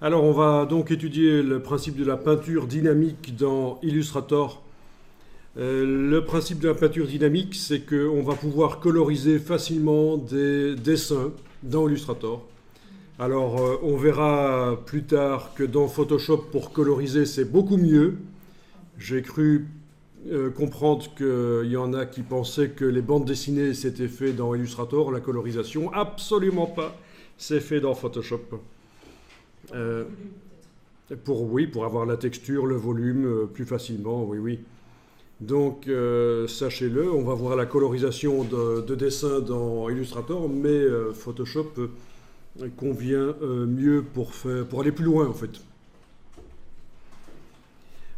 Alors, on va donc étudier le principe de la peinture dynamique dans Illustrator. Le principe de la peinture dynamique, c'est qu'on va pouvoir coloriser facilement des dessins dans Illustrator. Alors, on verra plus tard que dans Photoshop, pour coloriser, c'est beaucoup mieux. J'ai cru comprendre qu'il y en a qui pensaient que les bandes dessinées, c'était fait dans Illustrator, la colorisation. Absolument pas. C'est fait dans Photoshop. Euh, oui, pour avoir la texture, le volume plus facilement, oui, oui. Donc, sachez-le, on va voir la colorisation de dessins dans Illustrator, mais Photoshop convient mieux pour aller plus loin, en fait.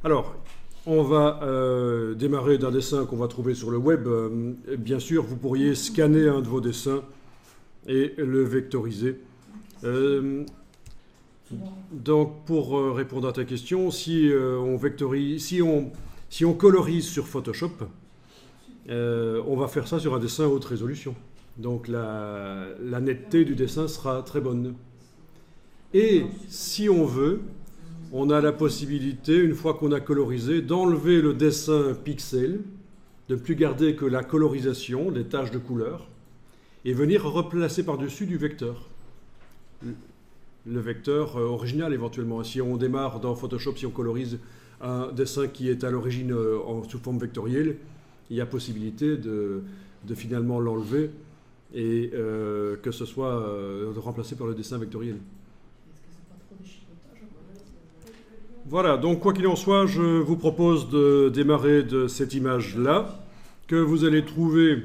Alors, on va démarrer d'un dessin qu'on va trouver sur le web. Bien sûr, vous pourriez scanner un de vos dessins et le vectoriser. Donc, pour répondre à ta question, si on colorise sur Photoshop, on va faire ça sur un dessin à haute résolution. Donc, la netteté du dessin sera très bonne. Et si on veut, on a la possibilité, une fois qu'on a colorisé, d'enlever le dessin pixel, de ne plus garder que la colorisation, les taches de couleur, et venir replacer par-dessus du vecteur. Le vecteur original éventuellement. Si on démarre dans Photoshop, si on colorise un dessin qui est à l'origine sous forme vectorielle, il y a possibilité de finalement l'enlever et que ce soit remplacé par le dessin vectoriel. Voilà, donc quoi qu'il en soit, je vous propose de démarrer de cette image-là, que vous allez trouver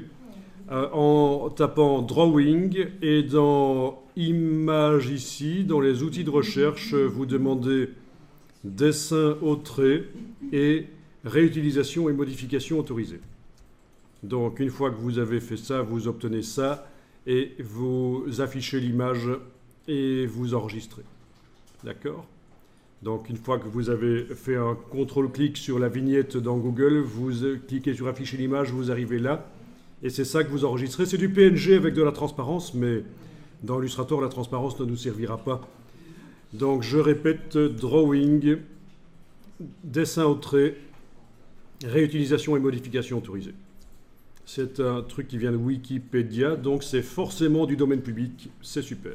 en tapant Drawing, et dans Images ici, dans les outils de recherche, vous demandez Dessin au trait et Réutilisation et modification autorisée. Donc une fois que vous avez fait ça, vous obtenez ça et vous affichez l'image et vous enregistrez. D'accord ? Donc une fois que vous avez fait un contrôle-clic sur la vignette dans Google, vous cliquez sur afficher l'image, vous arrivez là. Et c'est ça que vous enregistrez. C'est du PNG avec de la transparence, mais dans Illustrator, la transparence ne nous servira pas. Donc je répète, Drawing, dessin au trait, réutilisation et modification autorisée. C'est un truc qui vient de Wikipédia, donc c'est forcément du domaine public. C'est super.